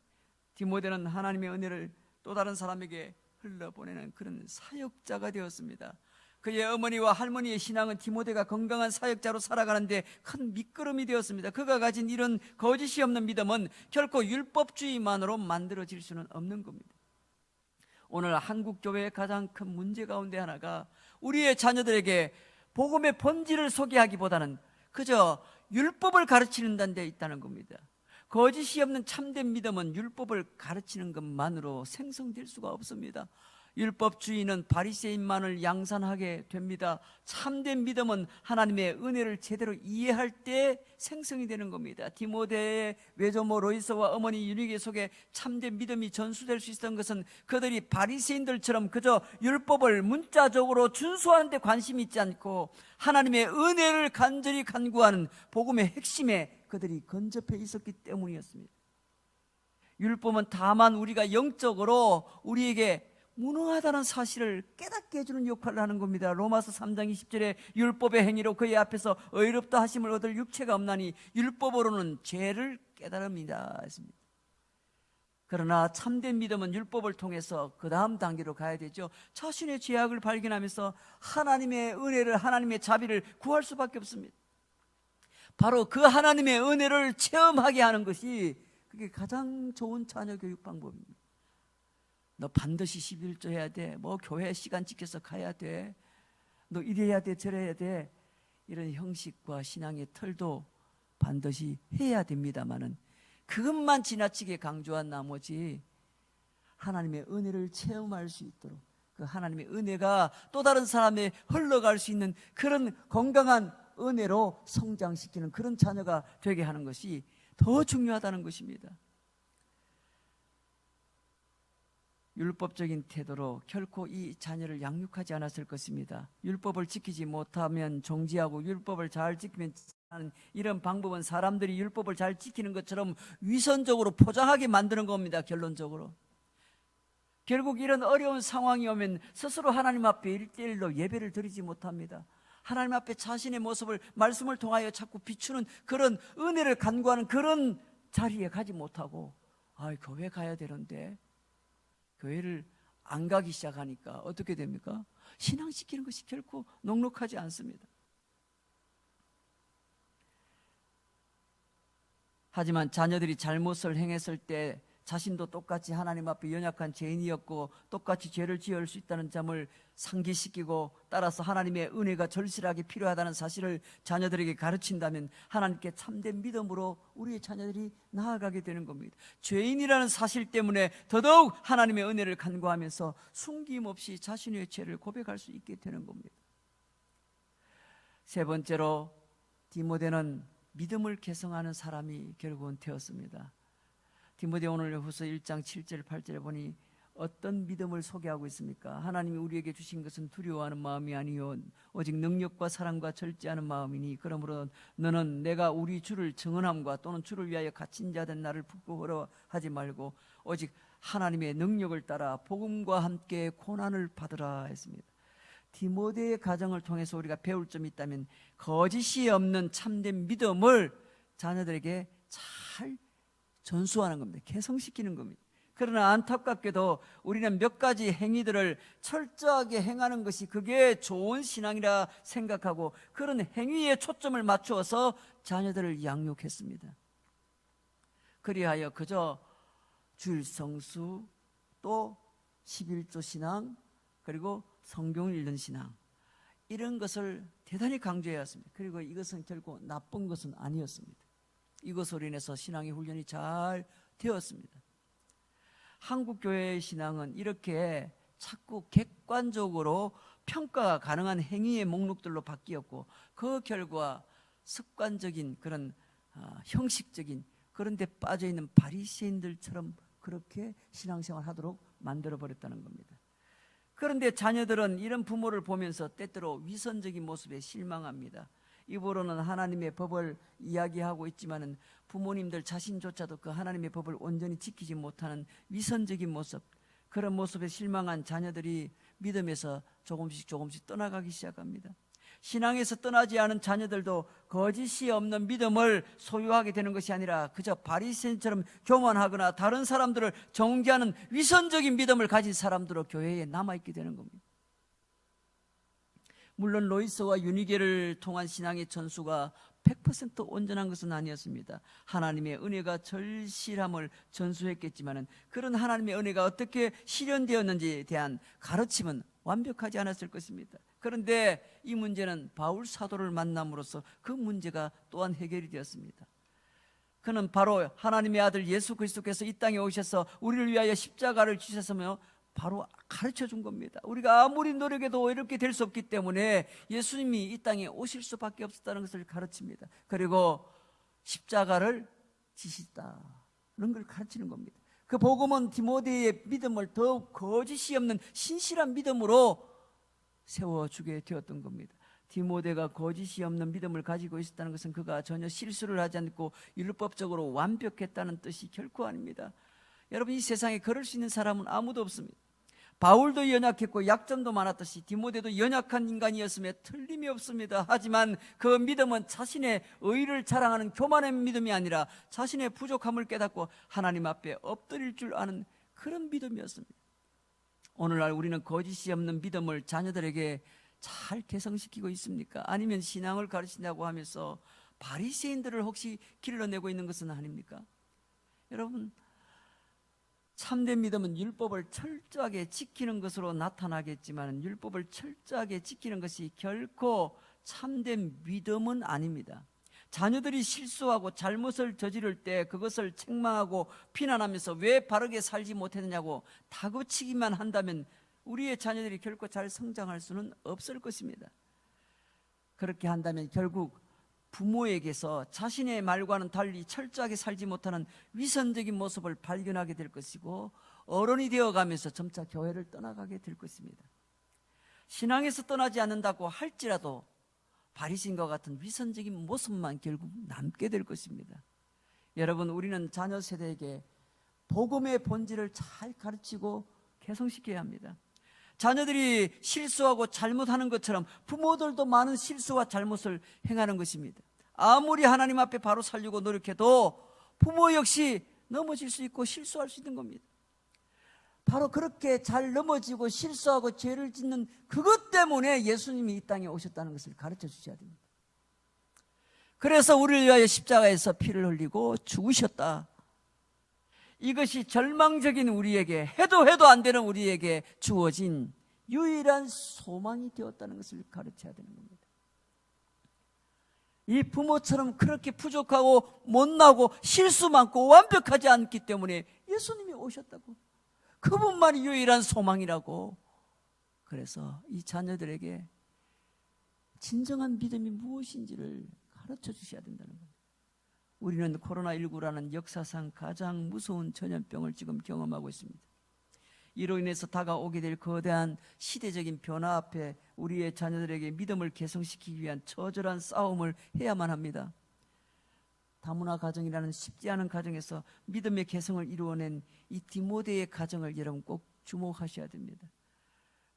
A: 디모데는 하나님의 은혜를 또 다른 사람에게 흘러보내는 그런 사역자가 되었습니다. 그의 어머니와 할머니의 신앙은 디모데가 건강한 사역자로 살아가는데 큰 미끄럼이 되었습니다. 그가 가진 이런 거짓이 없는 믿음은 결코 율법주의만으로 만들어질 수는 없는 겁니다. 오늘 한국 교회의 가장 큰 문제 가운데 하나가 우리의 자녀들에게 복음의 본질을 소개하기보다는 그저 율법을 가르치는 데 있다는 겁니다. 거짓이 없는 참된 믿음은 율법을 가르치는 것만으로 생성될 수가 없습니다. 율법주의는 바리새인만을 양산하게 됩니다. 참된 믿음은 하나님의 은혜를 제대로 이해할 때 생성이 되는 겁니다. 디모데의 외조모 로이서와 어머니 유니게 속에 참된 믿음이 전수될 수 있었던 것은 그들이 바리새인들처럼 그저 율법을 문자적으로 준수하는 데 관심이 있지 않고 하나님의 은혜를 간절히 간구하는 복음의 핵심에 그들이 근접해 있었기 때문이었습니다. 율법은 다만 우리가 영적으로 우리에게 무능하다는 사실을 깨닫게 해주는 역할을 하는 겁니다. 로마서 3장 20절에 율법의 행위로 그의 앞에서 의롭다 하심을 얻을 육체가 없나니 율법으로는 죄를 깨달음이다 했습니다. 그러나 참된 믿음은 율법을 통해서 그 다음 단계로 가야 되죠. 자신의 죄악을 발견하면서 하나님의 은혜를, 하나님의 자비를 구할 수밖에 없습니다. 바로 그 하나님의 은혜를 체험하게 하는 것이 그게 가장 좋은 자녀 교육 방법입니다. 너 반드시 11조 해야 돼. 뭐 교회 시간 지켜서 가야 돼. 너 이래야 돼, 저래야 돼. 이런 형식과 신앙의 틀도 반드시 해야 됩니다마는 그것만 지나치게 강조한 나머지 하나님의 은혜를 체험할 수 있도록 그 하나님의 은혜가 또 다른 사람에 흘러갈 수 있는 그런 건강한 은혜로 성장시키는 그런 자녀가 되게 하는 것이 더 중요하다는 것입니다. 율법적인 태도로 결코 이 자녀를 양육하지 않았을 것입니다. 율법을 지키지 못하면 정지하고 율법을 잘 지키면 하는 이런 방법은 사람들이 율법을 잘 지키는 것처럼 위선적으로 포장하게 만드는 겁니다. 결론적으로 결국 이런 어려운 상황이 오면 스스로 하나님 앞에 1:1로 예배를 드리지 못합니다. 하나님 앞에 자신의 모습을 말씀을 통하여 자꾸 비추는 그런 은혜를 간구하는 그런 자리에 가지 못하고 교회 가야 되는데 교회를 안 가기 시작하니까 어떻게 됩니까? 신앙시키는 것이 결코 녹록하지 않습니다. 하지만 자녀들이 잘못을 행했을 때 자신도 똑같이 하나님 앞에 연약한 죄인이었고 똑같이 죄를 지을 수 있다는 점을 상기시키고 따라서 하나님의 은혜가 절실하게 필요하다는 사실을 자녀들에게 가르친다면 하나님께 참된 믿음으로 우리의 자녀들이 나아가게 되는 겁니다. 죄인이라는 사실 때문에 더더욱 하나님의 은혜를 간구하면서 숨김없이 자신의 죄를 고백할 수 있게 되는 겁니다. 세 번째로 디모데는 믿음을 개성하는 사람이 결국은 되었습니다. 디모데 오늘 후서 1장 7절 8절에 보니 어떤 믿음을 소개하고 있습니까? 하나님이 우리에게 주신 것은 두려워하는 마음이 아니요 오직 능력과 사랑과 절제하는 마음이니 그러므로 너는 내가 우리 주를 증언함과 또는 주를 위하여 갇힌 자 된 나를 부끄러워하지 말고 오직 하나님의 능력을 따라 복음과 함께 고난을 받으라 했습니다. 디모데의 가정을 통해서 우리가 배울 점이 있다면 거짓이 없는 참된 믿음을 자녀들에게 잘 전수하는 겁니다. 개성시키는 겁니다. 그러나 안타깝게도 우리는 몇 가지 행위들을 철저하게 행하는 것이 그게 좋은 신앙이라 생각하고 그런 행위에 초점을 맞추어서 자녀들을 양육했습니다. 그리하여 그저 주일 성수, 또 11조 신앙, 그리고 성경을 읽는 신앙, 이런 것을 대단히 강조해야 했습니다. 그리고 이것은 결코 나쁜 것은 아니었습니다. 이것으로 인해서 신앙의 훈련이 잘 되었습니다. 한국 교회의 신앙은 이렇게 자꾸 객관적으로 평가가 가능한 행위의 목록들로 바뀌었고, 그 결과 습관적인 그런 형식적인 그런 데 빠져있는 바리새인들처럼 그렇게 신앙생활 하도록 만들어버렸다는 겁니다. 그런데 자녀들은 이런 부모를 보면서 때때로 위선적인 모습에 실망합니다. 입으로는 하나님의 법을 이야기하고 있지만은 부모님들 자신조차도 그 하나님의 법을 온전히 지키지 못하는 위선적인 모습, 그런 모습에 실망한 자녀들이 믿음에서 조금씩 떠나가기 시작합니다. 신앙에서 떠나지 않은 자녀들도 거짓이 없는 믿음을 소유하게 되는 것이 아니라 그저 바리새인처럼 교만하거나 다른 사람들을 정죄하는 위선적인 믿음을 가진 사람들로 교회에 남아있게 되는 겁니다. 물론 로이스와 유니게를 통한 신앙의 전수가 100% 온전한 것은 아니었습니다. 하나님의 은혜가 절실함을 전수했겠지만 그런 하나님의 은혜가 어떻게 실현되었는지에 대한 가르침은 완벽하지 않았을 것입니다. 그런데 이 문제는 바울 사도를 만남으로써 그 문제가 또한 해결이 되었습니다. 그는 바로 하나님의 아들 예수 그리스도께서 이 땅에 오셔서 우리를 위하여 십자가를 지셨으며 바로 가르쳐 준 겁니다. 우리가 아무리 노력해도 이렇게 될 수 없기 때문에 예수님이 이 땅에 오실 수밖에 없었다는 것을 가르칩니다. 그리고 십자가를 지시다는 걸 가르치는 겁니다. 그 복음은 디모데의 믿음을 더욱 거짓이 없는 신실한 믿음으로 세워주게 되었던 겁니다. 디모데가 거짓이 없는 믿음을 가지고 있었다는 것은 그가 전혀 실수를 하지 않고 율법적으로 완벽했다는 뜻이 결코 아닙니다. 여러분, 이 세상에 그럴 수 있는 사람은 아무도 없습니다. 바울도 연약했고 약점도 많았듯이 디모데도 연약한 인간이었음에 틀림이 없습니다. 하지만 그 믿음은 자신의 의를 자랑하는 교만한 믿음이 아니라 자신의 부족함을 깨닫고 하나님 앞에 엎드릴 줄 아는 그런 믿음이었습니다. 오늘날 우리는 거짓이 없는 믿음을 자녀들에게 잘 개성시키고 있습니까? 아니면 신앙을 가르친다고 하면서 바리새인들을 혹시 길러내고 있는 것은 아닙니까? 여러분, 참된 믿음은 율법을 철저하게 지키는 것으로 나타나겠지만 율법을 철저하게 지키는 것이 결코 참된 믿음은 아닙니다. 자녀들이 실수하고 잘못을 저지를 때 그것을 책망하고 비난하면서 왜 바르게 살지 못했느냐고 다그치기만 한다면 우리의 자녀들이 결코 잘 성장할 수는 없을 것입니다. 그렇게 한다면 결국 부모에게서 자신의 말과는 달리 철저하게 살지 못하는 위선적인 모습을 발견하게 될 것이고 어른이 되어가면서 점차 교회를 떠나가게 될 것입니다. 신앙에서 떠나지 않는다고 할지라도 바리새인과 같은 위선적인 모습만 결국 남게 될 것입니다. 여러분, 우리는 자녀 세대에게 복음의 본질을 잘 가르치고 개성시켜야 합니다. 자녀들이 실수하고 잘못하는 것처럼 부모들도 많은 실수와 잘못을 행하는 것입니다. 아무리 하나님 앞에 바로 살려고 노력해도 부모 역시 넘어질 수 있고 실수할 수 있는 겁니다. 바로 그렇게 잘 넘어지고 실수하고 죄를 짓는 그것 때문에 예수님이 이 땅에 오셨다는 것을 가르쳐 주셔야 됩니다. 그래서 우리를 위하여 십자가에서 피를 흘리고 죽으셨다. 이것이 절망적인 우리에게, 해도 안 되는 우리에게 주어진 유일한 소망이 되었다는 것을 가르쳐야 되는 겁니다. 이 부모처럼 그렇게 부족하고 못나고 실수 많고 완벽하지 않기 때문에 예수님이 오셨다고, 그분만이 유일한 소망이라고. 그래서 이 자녀들에게 진정한 믿음이 무엇인지를 가르쳐 주셔야 된다는 겁니다. 우리는 코로나19라는 역사상 가장 무서운 전염병을 지금 경험하고 있습니다. 이로 인해서 다가오게 될 거대한 시대적인 변화 앞에 우리의 자녀들에게 믿음을 개성시키기 위한 처절한 싸움을 해야만 합니다. 다문화 가정이라는 쉽지 않은 가정에서 믿음의 개성을 이루어낸 이 디모데의 가정을 여러분 꼭 주목하셔야 됩니다.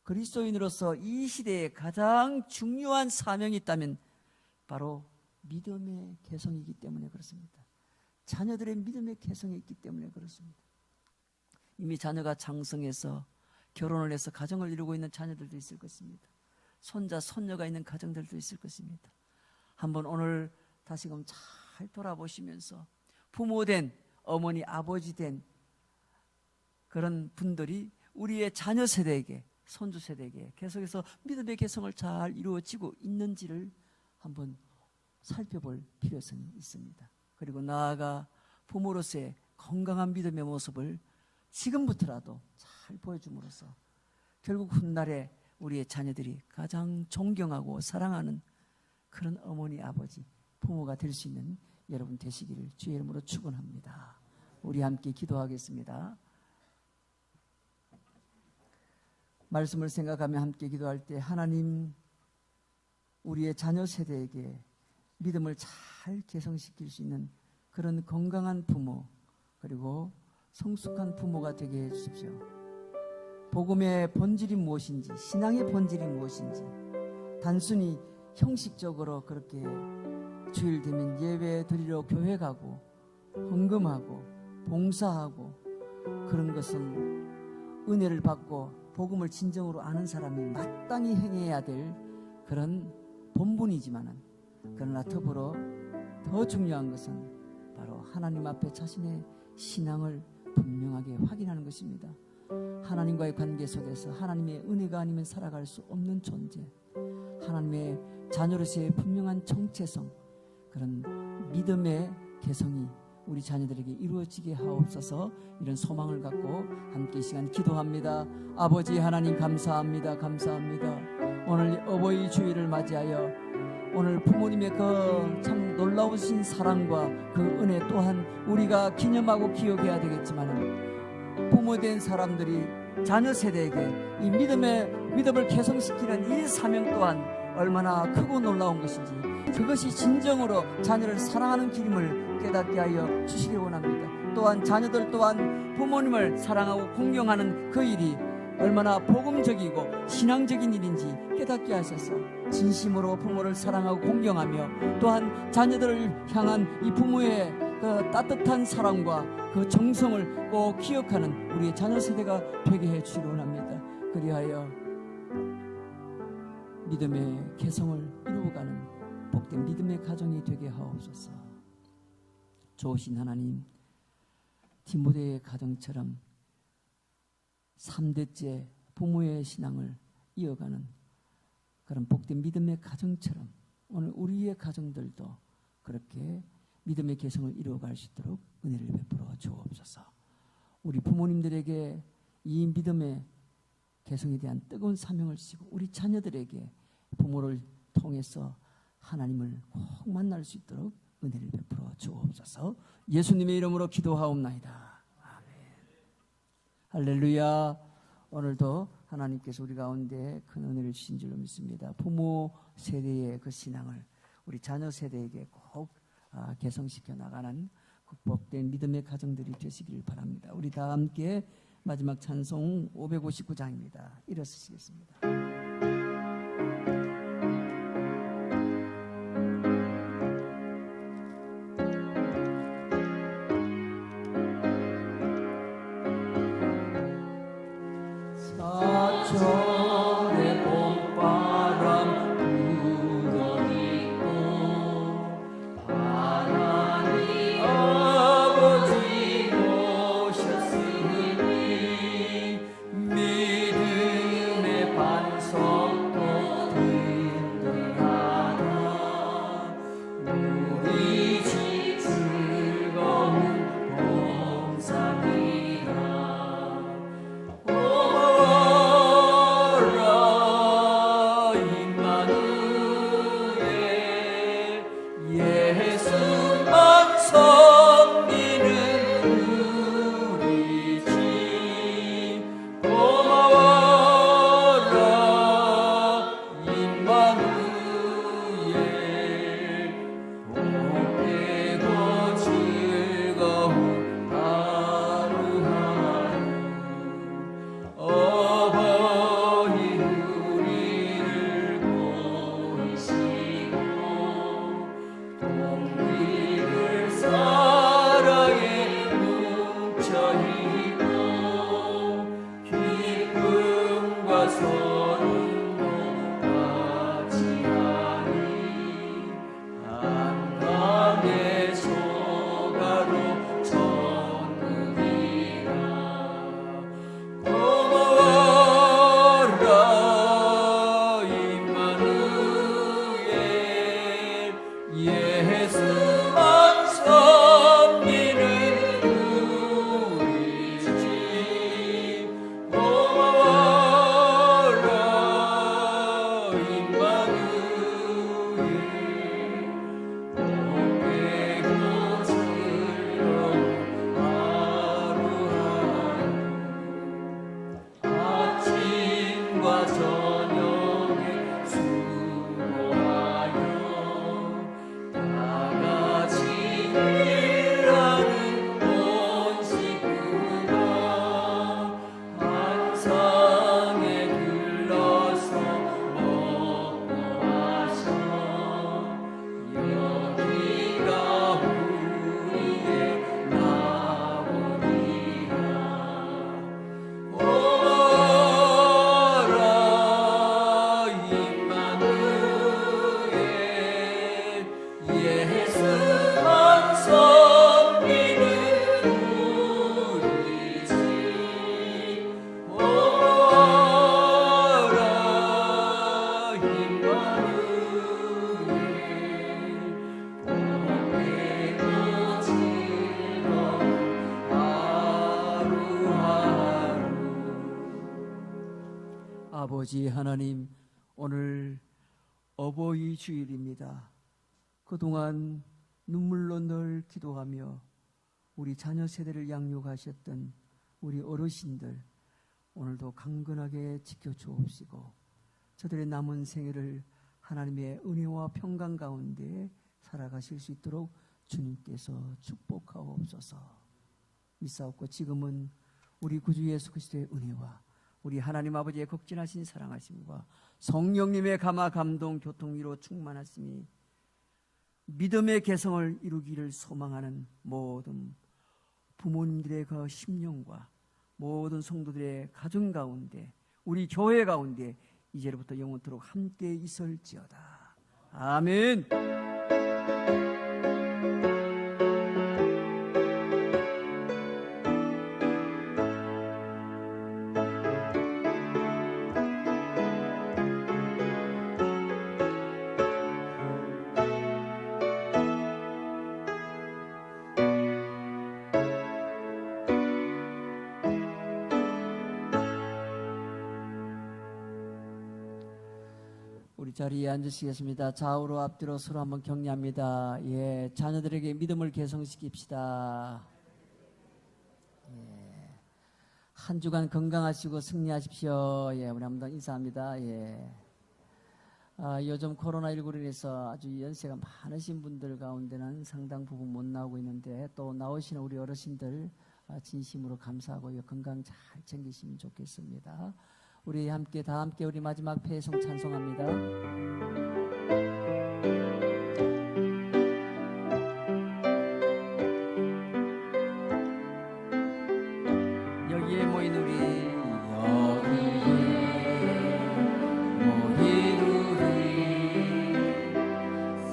A: 그리스도인으로서 이 시대에 가장 중요한 사명이 있다면 바로 믿음의 개성이기 때문에 그렇습니다. 자녀들의 믿음의 개성이 있기 때문에 그렇습니다. 이미 자녀가 장성해서 결혼을 해서 가정을 이루고 있는 자녀들도 있을 것입니다. 손자, 손녀가 있는 가정들도 있을 것입니다. 한번 오늘 다시금 잘 돌아보시면서 부모된 어머니 아버지 된 그런 분들이 우리의 자녀 세대에게, 손주 세대에게 계속해서 믿음의 개성을 잘 이루어지고 있는지를 한번 살펴볼 필요성이 있습니다. 그리고 나아가 부모로서의 건강한 믿음의 모습을 지금부터라도 잘 보여줌으로써 결국 훗날에 우리의 자녀들이 가장 존경하고 사랑하는 그런 어머니, 아버지, 부모가 될 수 있는 여러분 되시기를 주의 이름으로 축원합니다. 우리 함께 기도하겠습니다. 말씀을 생각하며 함께 기도할 때 하나님, 우리의 자녀 세대에게 믿음을 잘 개성시킬 수 있는 그런 건강한 부모, 그리고 성숙한 부모가 되게 해주십시오. 복음의 본질이 무엇인지, 신앙의 본질이 무엇인지, 단순히 형식적으로 그렇게 주일 되면 예배 드리러 교회 가고 헌금하고 봉사하고 그런 것은 은혜를 받고 복음을 진정으로 아는 사람이 마땅히 행해야 될 그런 본분이지만은, 그러나 더불어 더 중요한 것은 바로 하나님 앞에 자신의 신앙을 분명하게 확인하는 것입니다. 하나님과의 관계 속에서 하나님의 은혜가 아니면 살아갈 수 없는 존재, 하나님의 자녀로서의 분명한 정체성, 그런 믿음의 개성이 우리 자녀들에게 이루어지게 하옵소서. 이런 소망을 갖고 함께 이 시간 기도합니다. 아버지 하나님, 감사합니다. 감사합니다. 오늘 어버이 주일을 맞이하여 오늘 부모님의 그 참 놀라우신 사랑과 그 은혜 또한 우리가 기념하고 기억해야 되겠지만, 부모된 사람들이 자녀 세대에게 이 믿음을 개성시키는 이 사명 또한 얼마나 크고 놀라운 것인지, 그것이 진정으로 자녀를 사랑하는 길임을 깨닫게 하여 주시길 원합니다. 또한 자녀들 또한 부모님을 사랑하고 공경하는 그 일이 얼마나 복음적이고 신앙적인 일인지 깨닫게 하셔서 진심으로 부모를 사랑하고 공경하며, 또한 자녀들을 향한 이 부모의 그 따뜻한 사랑과 그 정성을 꼭 기억하는 우리의 자녀 세대가 되게 해 주시기 원합니다. 그리하여 믿음의 개성을 이루어가는 복된 믿음의 가정이 되게 하옵소서. 좋으신 하나님, 디모데의 가정처럼 3대째 부모의 신앙을 이어가는 그런 복된 믿음의 가정처럼 오늘 우리의 가정들도 그렇게 믿음의 개성을 이루어갈 수 있도록 은혜를 베풀어 주옵소서. 우리 부모님들에게 이 믿음의 개성에 대한 뜨거운 사명을 주시고, 우리 자녀들에게 부모를 통해서 하나님을 꼭 만날 수 있도록 은혜를 베풀어 주옵소서. 예수님의 이름으로 기도하옵나이다. 아멘. 할렐루야. 오늘도 하나님께서 우리 가운데 큰 은혜를 주신 줄로 믿습니다. 부모 세대의 그 신앙을 우리 자녀 세대에게 꼭 개성시켜 나가는 복된 믿음의 가정들이 되시길 바랍니다. 우리 다 함께 마지막 찬송 559장입니다. 일어서시겠습니다. 사천의 봄바람 불어있고 하나님 아버지 오셨으니 믿음의 반석도 든든하다. 우리 집 즐거운 봉상이라. 아버지 하나님, 오늘 어버이 주일입니다. 그동안 눈물로 늘 기도하며 우리 자녀 세대를 양육하셨던 우리 어르신들, 오늘도 강건하게 지켜주옵시고 저들의 남은 생애를 하나님의 은혜와 평강 가운데 살아가실 수 있도록 주님께서 축복하옵소서. 믿사옵고 지금은 우리 구주 예수 그리스도의 은혜와 우리 하나님 아버지의 극진하신 사랑하심과 성령님의 감화 감동 교통위로 충만하심이 믿음의 개성을 이루기를 소망하는 모든 부모님들의 그 심령과 모든 성도들의 가정 가운데, 우리 교회 가운데 이제부터 영원토록 함께 있을지어다. 아멘. 우리 자리에 앉으시겠습니다. 좌우로 앞뒤로 서로 한번 격려합니다. 예, 자녀들에게 믿음을 개성시킵시다. 예, 한 주간 건강하시고 승리하십시오. 예, 우리 한번 더 인사합니다. 예. 요즘 코로나19로 인해서 아주 연세가 많으신 분들 가운데는 상당 부분 못 나오고 있는데, 또 나오시는 우리 어르신들 진심으로 감사하고 건강 잘 챙기시면 좋겠습니다. 우리 다 함께 우리 마지막 폐송 찬송합니다. 여기에 모인 우리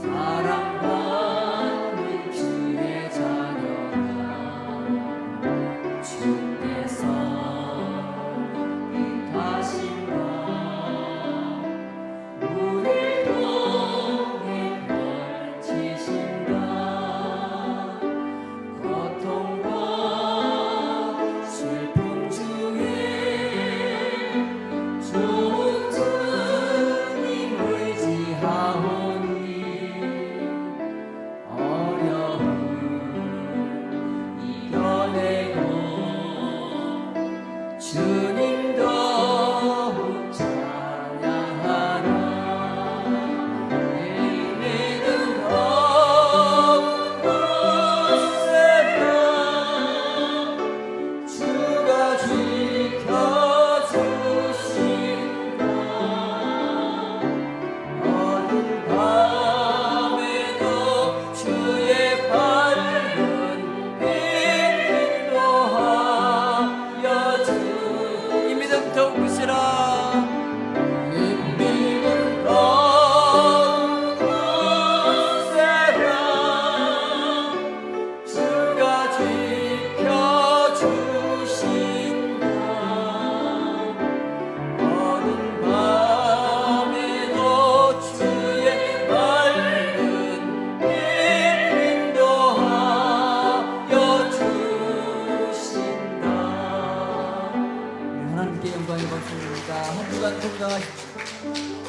A: 사랑받는 주의 자녀가 주께서 우리 통해 펼치신다. 고통과 슬픔 중에 좋은 주님 의지하오니 어려움 이겨내고 주님 더욱 찬양하라. 이내는 없으리라. 주가 지켜주신다. 어두운 밤에도 주의 밝은 빛 인도하여 주. 이 믿음 더욱 크시라. 이 믿음 더욱 크세라. 주가 지켜주신다. 어두운 밤에도 주의 밝은 빛 인도하여 주신다. 하나님께 영광의 박수입니다. 한 주간 건강하십시오.